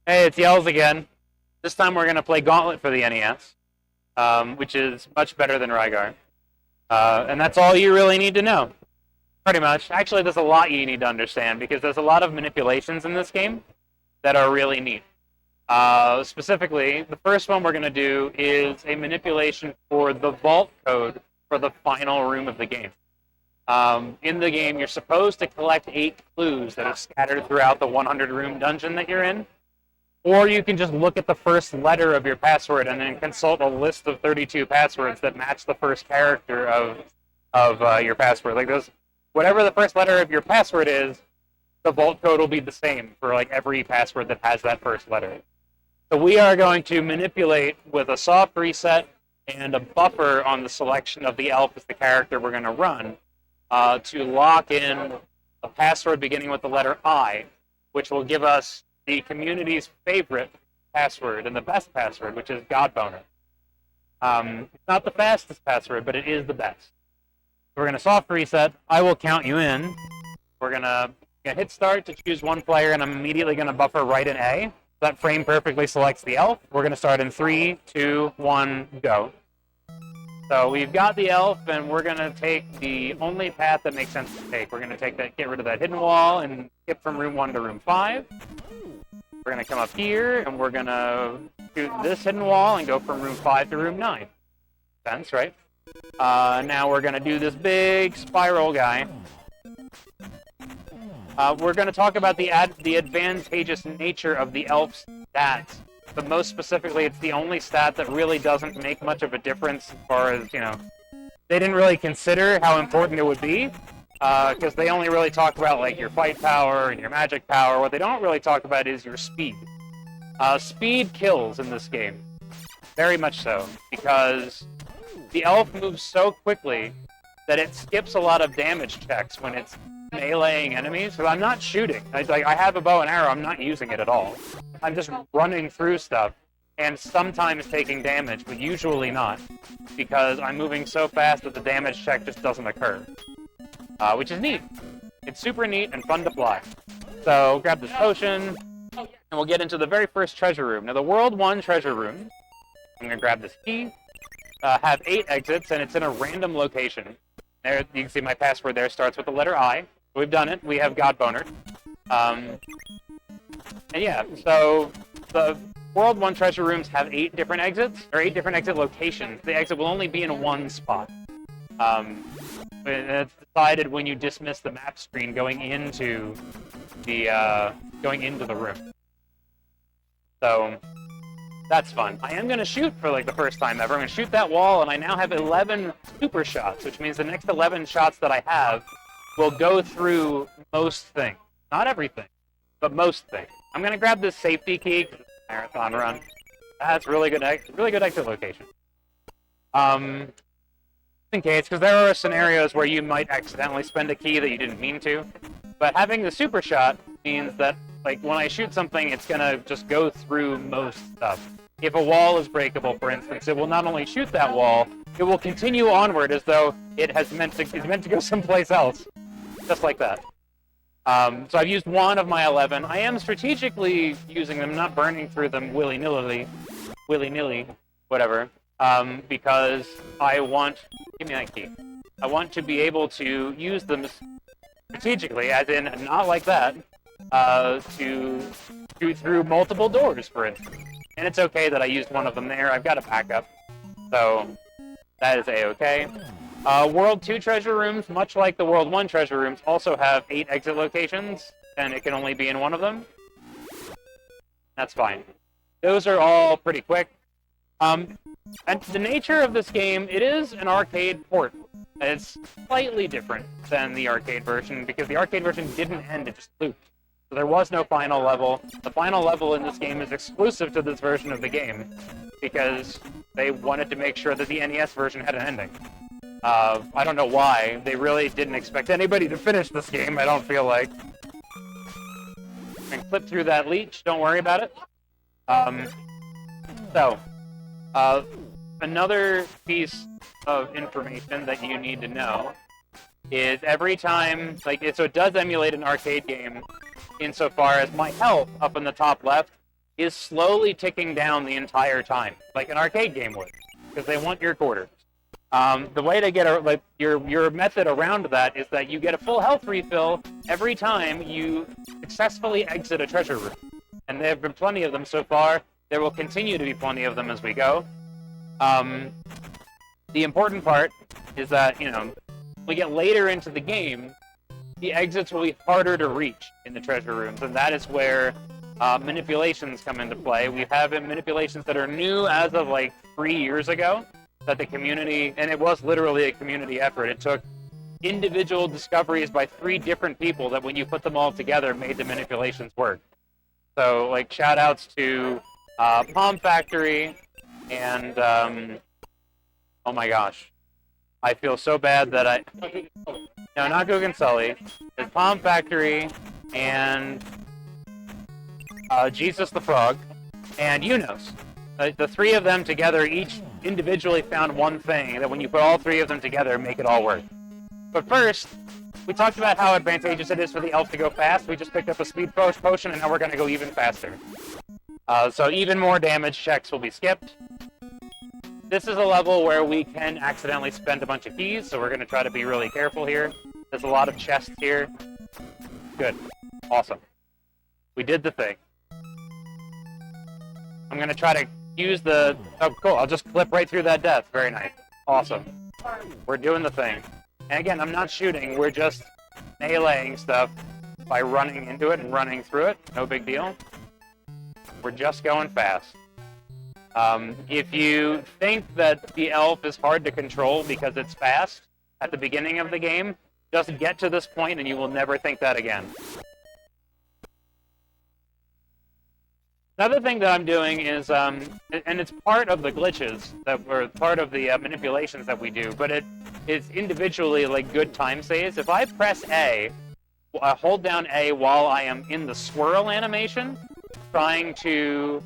Hey, it's Yells again. This time we're going to play Gauntlet for the NES, which is much better than Rygar. And that's all you really need to know, pretty much. Actually, there's a lot you need to understand, because there's a lot of manipulations in this game that are really neat. Specifically, the first one we're going to do is a manipulation for the vault code for the final room of the game. In the game, you're supposed to collect 8 clues that are scattered throughout the 100-room dungeon that you're in. Or you can just look at the first letter of your password and then consult a list of 32 passwords that match the first character of your password. Like those, whatever the first letter of your password is, the vault code will be the same for like every password that has that first letter. So we are going to manipulate with a soft reset and a buffer on the selection of the elf as the character we're going to run to lock in a password beginning with the letter I, which will give us the community's favorite password and the best password, which is Godboner. It's not the fastest password, but it is the best. We're going to soft reset. I will count you in. We're going to hit start to choose one player, and I'm immediately going to buffer right in A. That frame perfectly selects the elf. We're going to start in 3, 2, 1, go. So we've got the elf, and we're going to take the only path that makes sense to take. We're going to get rid of that hidden wall and skip from room 1 to room 5. We're going to come up here, and we're going to shoot this hidden wall and go from room 5 to room 9. Sense, right? Now we're going to do this big spiral guy. We're going to talk about the advantageous nature of the elf's stats. But most specifically, it's the only stat that really doesn't make much of a difference as far as, they didn't really consider how important it would be. Because they only really talk about like your fight power and your magic power. What they don't really talk about is your speed. Speed kills in this game. Very much so. Because the elf moves so quickly that it skips a lot of damage checks when it's meleeing enemies. So I'm not shooting. I have a bow and arrow. I'm not using it at all. I'm just running through stuff and sometimes taking damage, but usually not. Because I'm moving so fast that the damage check just doesn't occur. Which is neat. It's super neat and fun to fly. So grab this potion, and we'll get into the very first treasure room. Now the World 1 treasure room, I'm going to grab this key, have 8 exits, and it's in a random location. There, you can see my password there starts with the letter I. We've done it. We have Godboner. And yeah, so the World 1 treasure rooms have 8 different exits, or 8 different exit locations. The exit will only be in one spot. It's decided when you dismiss the map screen going into the room. So that's fun. I am going to shoot for like the first time ever. I'm going to shoot that wall, and I now have 11 super shots, which means the next 11 shots that I have will go through most things. Not everything, but most things. I'm going to grab this safety key because it's a marathon run. That's really good exit location. In case, because there are scenarios where you might accidentally spend a key that you didn't mean to. But having the super shot means that, like, when I shoot something, it's gonna just go through most stuff. If a wall is breakable, for instance, it will not only shoot that wall, it will continue onward as though it's meant to go someplace else. Just like that. So I've used 1 of my 11. I am strategically using them, not burning through them willy-nilly, whatever. Because I want... Give me that key. I want to be able to use them strategically, as in, not like that, to shoot through multiple doors, for instance. And it's okay that I used 1 of them there. I've got a backup. So, that is A-okay. World 2 treasure rooms, much like the World 1 treasure rooms, also have 8 exit locations, and it can only be in 1 of them. That's fine. Those are all pretty quick. And the nature of this game, it is an arcade port. It's slightly different than the arcade version, because the arcade version didn't end, it just looped. So there was no final level. The final level in this game is exclusive to this version of the game, because they wanted to make sure that the NES version had an ending. I don't know why. They really didn't expect anybody to finish this game, I don't feel like. And clip through that leech, don't worry about it. Another piece of information that you need to know is every time, so it does emulate an arcade game insofar as my health up in the top left is slowly ticking down the entire time, like an arcade game would, because they want your quarters. The way to get your method around that is that you get a full health refill every time you successfully exit a treasure room. And there have been plenty of them so far. There will continue to be plenty of them as we go. The important part is that, we get later into the game, the exits will be harder to reach in the treasure rooms, and that is where manipulations come into play. We have manipulations that are new as of like 3 years ago, that the community, and it was literally a community effort. It took individual discoveries by 3 different people that when you put them all together made the manipulations work. So, like, shout outs to Palm Factory and, oh my gosh. I feel so bad that no, not Goog and Sully. It's Palm Factory and Jesus the Frog and Unos. The 3 of them together each individually found one thing that when you put all 3 of them together, make it all work. But first, we talked about how advantageous it is for the elf to go fast. We just picked up a speed potion, and now we're going to go even faster. So even more damage checks will be skipped. This is a level where we can accidentally spend a bunch of keys, so we're going to try to be really careful here. There's a lot of chests here. Good. Awesome. We did the thing. I'm going to try to use the... Oh, cool. I'll just clip right through that death. Very nice. Awesome. We're doing the thing. And again, I'm not shooting. We're just meleeing stuff by running into it and running through it. No big deal. We're just going fast. If you think that the elf is hard to control because it's fast at the beginning of the game, just get to this point and you will never think that again. Another thing that I'm doing is, and it's part of the glitches, or part of the manipulations that we do, but it is individually like good time saves. If I press A, hold down A while I am in the swirl animation, trying to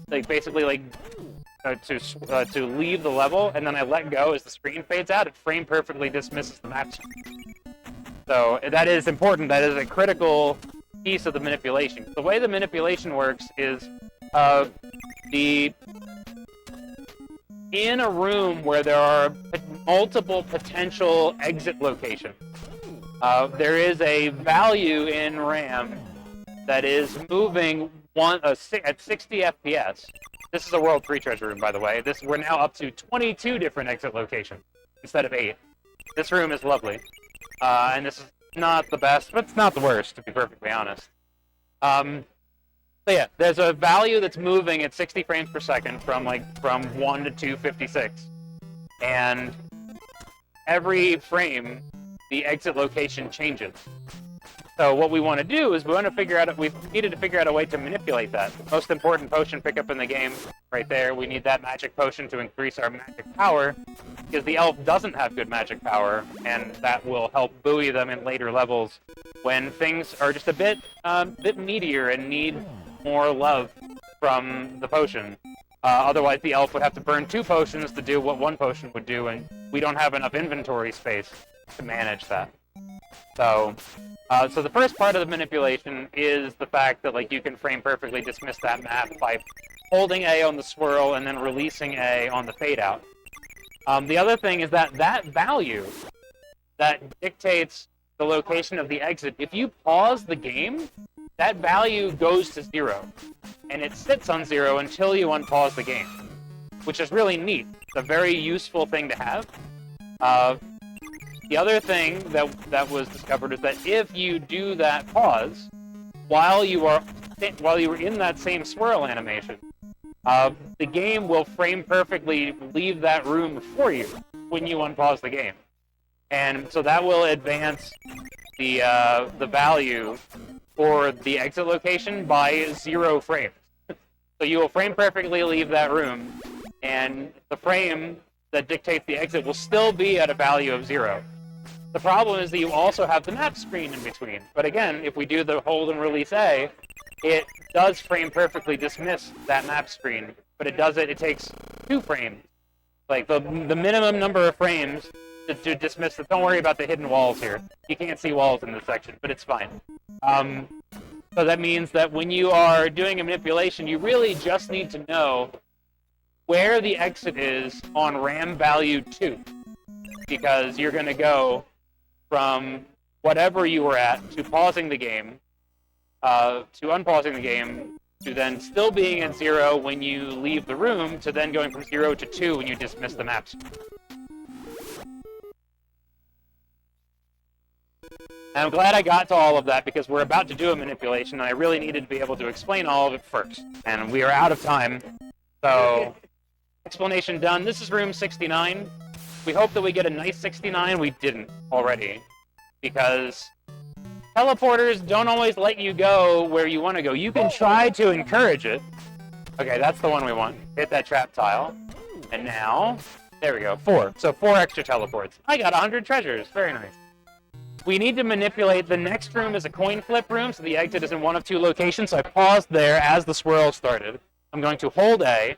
basically to leave the level, and then I let go as the screen fades out, it frame perfectly dismisses the map screen. So that is important. That is a critical piece of the manipulation. The way the manipulation works is in a room where there are multiple potential exit locations, there is a value in RAM that is moving at 60 FPS. This is a World 3 treasure room, by the way. We're now up to 22 different exit locations instead of 8. This room is lovely. And this is not the best, but it's not the worst, to be perfectly honest. So yeah, there's a value that's moving at 60 frames per second from 1 to 256. And every frame, the exit location changes. So what we want to do is we needed to figure out a way to manipulate that. Most important potion pickup in the game, right there. We need that magic potion to increase our magic power, because the elf doesn't have good magic power, and that will help buoy them in later levels when things are just a bit meatier and need more love from the potion. Otherwise, the elf would have to burn 2 potions to do what 1 potion would do, and we don't have enough inventory space to manage that. So the first part of the manipulation is the fact that you can frame perfectly dismiss that map by holding A on the swirl and then releasing A on the fade out. The other thing is that value that dictates the location of the exit, if you pause the game, that value goes to 0, and it sits on 0 until you unpause the game, which is really neat. It's a very useful thing to have. The other thing that was discovered is that if you do that pause while you were in that same swirl animation, the game will frame perfectly leave that room for you when you unpause the game, and so that will advance the value for the exit location by 0 frames. So you will frame perfectly leave that room, and the frame that dictates the exit will still be at a value of 0. The problem is that you also have the map screen in between. But again, if we do the hold and release A, it does frame perfectly dismiss that map screen. But it takes 2 frames. The minimum number of frames to dismiss it. Don't worry about the hidden walls here. You can't see walls in this section, but it's fine. So that means that when you are doing a manipulation, you really just need to know where the exit is on RAM value 2. Because you're going to go from whatever you were at to pausing the game, to unpausing the game, to then still being at 0 when you leave the room, to then going from 0 to 2 when you dismiss the maps. And I'm glad I got to all of that because we're about to do a manipulation and I really needed to be able to explain all of it first. And we are out of time. So, explanation done. This is room 69. We hope that we get a nice 69. We didn't already. Because teleporters don't always let you go where you want to go. You can try to encourage it. Okay, that's the one we want. Hit that trap tile. And now, there we go, 4. So 4 extra teleports. I got 100 treasures. Very nice. We need to manipulate. The next room is a coin flip room, so the exit is in one of 2 locations. So I paused there as the swirl started. I'm going to hold A,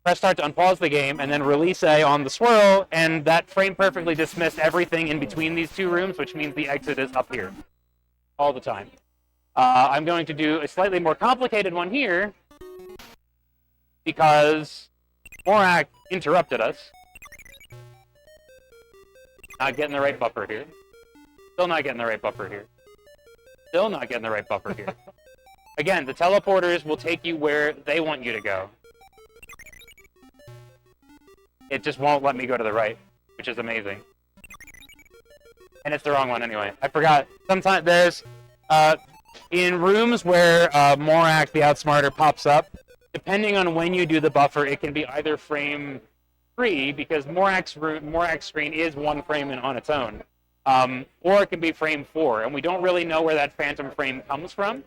press start to unpause the game, and then release A on the swirl, and that frame perfectly dismissed everything in between these 2 rooms, which means the exit is up here all the time. I'm going to do a slightly more complicated one here because Morak interrupted us. Not getting the right buffer here. Still not getting the right buffer here. Still not getting the right buffer here. Again, the teleporters will take you where they want you to go. It just won't let me go to the right, which is amazing. And it's the wrong one anyway. I forgot. Sometimes there's, in rooms where Morak the Outsmarter pops up, depending on when you do the buffer, it can be either frame 3, because Morak's screen is 1 frame on its own. Or it can be frame 4, and we don't really know where that phantom frame comes from.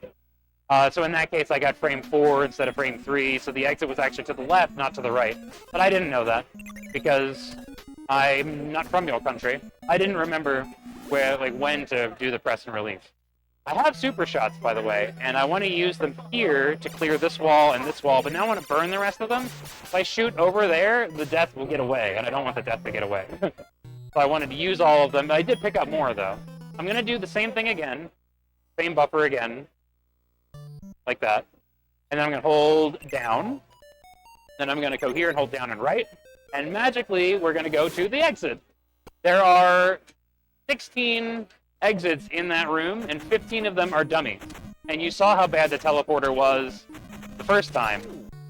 So in that case, I got frame 4 instead of frame 3, so the exit was actually to the left, not to the right. But I didn't know that, because I'm not from your country. I didn't remember when to do the press and release. I have super shots, by the way, and I want to use them here to clear this wall and this wall, but now I want to burn the rest of them. If I shoot over there, the death will get away, and I don't want the death to get away. So I wanted to use all of them, but I did pick up more, though. I'm going to do the same thing again. Same buffer again. Like that. And then I'm going to hold down. Then I'm going to go here and hold down and right. And magically, we're going to go to the exit. There are 16 exits in that room, and 15 of them are dummies. And you saw how bad the teleporter was the first time.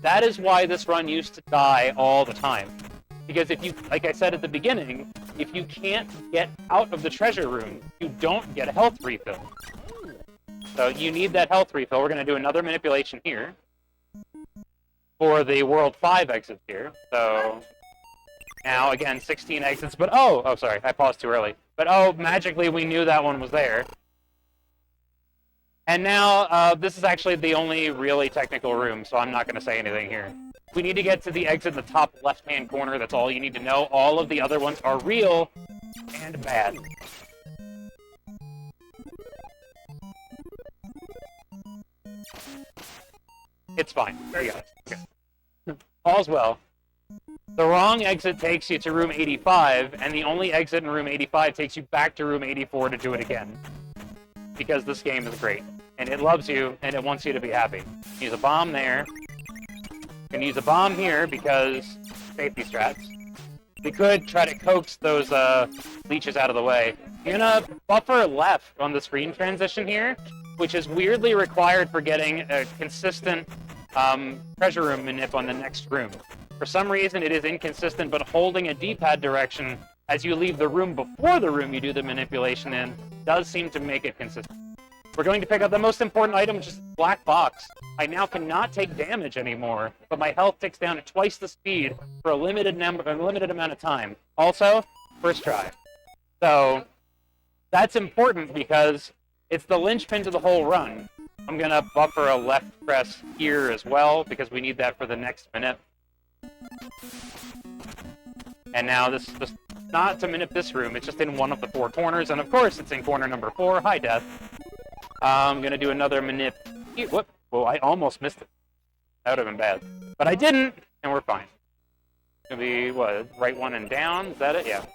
That is why this run used to die all the time. Because if you, like I said at the beginning, if you can't get out of the treasure room, you don't get a health refill. So you need that health refill. We're going to do another manipulation here for the World 5 exits here. So now, again, 16 exits, but oh, sorry, I paused too early. But oh, magically we knew that one was there. And now, this is actually the only really technical room, so I'm not going to say anything here. We need to get to the exit in the top left-hand corner. That's all you need to know. All of the other ones are real and bad. It's fine. There you go. Okay. All's well. The wrong exit takes you to room 85, and the only exit in room 85 takes you back to room 84 to do it again. Because this game is great. And it loves you, and it wants you to be happy. Use a bomb there. You can use a bomb here because safety strats. We could try to coax those leeches out of the way. You're gonna buffer left on the screen transition here, which is weirdly required for getting a consistent treasure room manip on the next room. For some reason, it is inconsistent, but holding a D-pad direction as you leave the room before the room you do the manipulation in does seem to make it consistent. We're going to pick up the most important item, which is the black box. I now cannot take damage anymore, but my health ticks down at twice the speed for a limited amount of time. Also, first try. So that's important because it's the linchpin to the whole run. I'm going to buffer a left press here as well because we need that for the next manip. And now this is just not to manip this room, it's just in one of the 4 corners, and of course it's in corner number 4, high death. I'm going to do another manip here. Whoop. Whoa, I almost missed it. That would have been bad. But I didn't, and we're fine. It's going to be, what, right one and down? Is that it? Yeah.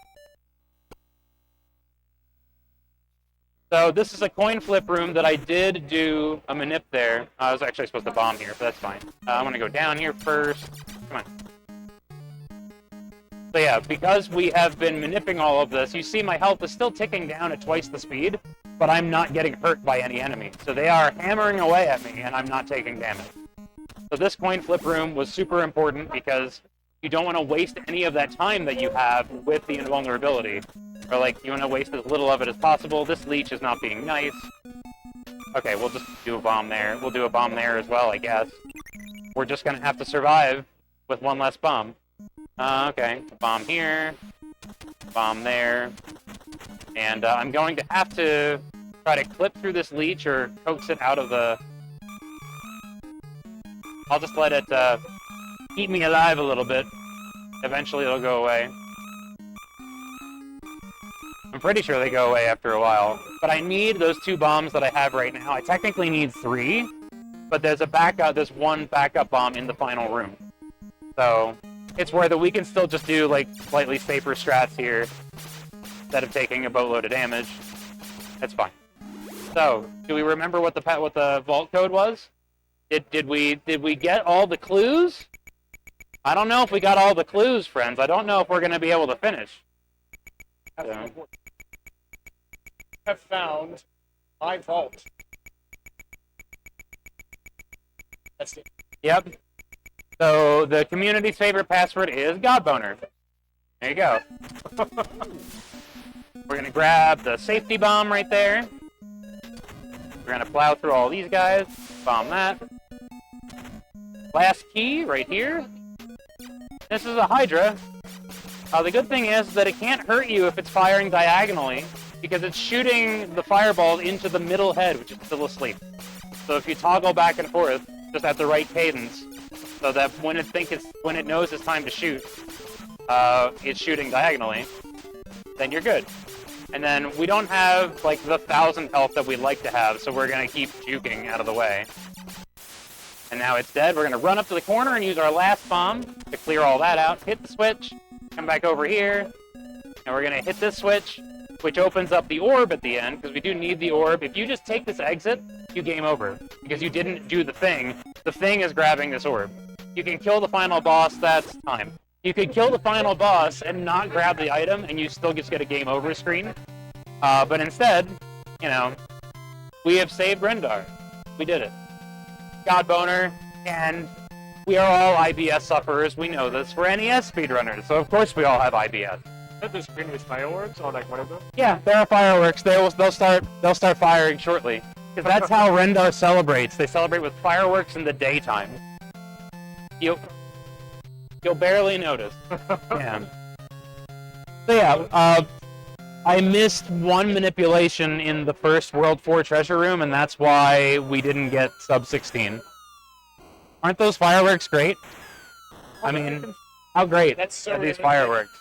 So this is a coin flip room that I did do a manip there. I was actually supposed to bomb here, but that's fine. I'm gonna go down here first. Come on. So yeah, because we have been manipping all of this, you see my health is still ticking down at twice the speed, but I'm not getting hurt by any enemy. So they are hammering away at me, and I'm not taking damage. So this coin flip room was super important because you don't want to waste any of that time that you have with the invulnerability. Or like, you want to waste as little of it as possible. This leech is not being nice. Okay, we'll just do a bomb there. We'll do a bomb there as well, I guess. We're just going to have to survive with one less bomb. Okay, bomb here. Bomb there. And I'm going to have to try to clip through this leech or coax it out of the... I'll just let it keep me alive a little bit. Eventually it'll go away. I'm pretty sure they go away after a while. But I need those 2 bombs that I have right now. I technically need 3, but there's a backup. There's 1 backup bomb in the final room. So it's where we can still just do like slightly safer strats here instead of taking a boatload of damage. That's fine. So do we remember what the vault code was? Did we get all the clues? I don't know if we got all the clues, friends. I don't know if we're going to be able to finish. So. Have found my vault. That's it. Yep. So the community's favorite password is Godboner. There you go. We're going to grab the safety bomb right there. We're going to plow through all these guys. Bomb that. Last key right here. This is a Hydra. The good thing is that it can't hurt you if it's firing diagonally, because it's shooting the fireball into the middle head, which is still asleep. So if you toggle back and forth, just at the right cadence, so that when it knows it's time to shoot, it's shooting diagonally, then you're good. And then we don't have like the 1,000 health that we'd like to have, so we're gonna keep juking out of the way. And now it's dead. We're gonna run up to the corner and use our last bomb to clear all that out. Hit the switch. Come back over here, and we're going to hit this switch, which opens up the orb at the end, because we do need the orb. If you just take this exit, you game over, because you didn't do the thing. The thing is grabbing this orb. You can kill the final boss, that's time. You could kill the final boss and not grab the item, and you still just get a game over screen. But instead, you know, we have saved Rendar. We did it. Godboner, and... we are all IBS sufferers. We know this. We're NES speedrunners, so of course we all have IBS. Is the screen with fireworks or like whatever? Yeah, there are fireworks. They'll start firing shortly. Because that's how Rendar celebrates. They celebrate with fireworks in the daytime. You'll barely notice. Yeah. So yeah, I missed 1 manipulation in the first World 4 treasure room, and that's why we didn't get sub 16. Aren't those fireworks great? I mean, how great are these fireworks?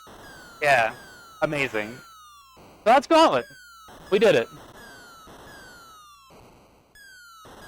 Yeah, amazing. So that's Gauntlet. We did it.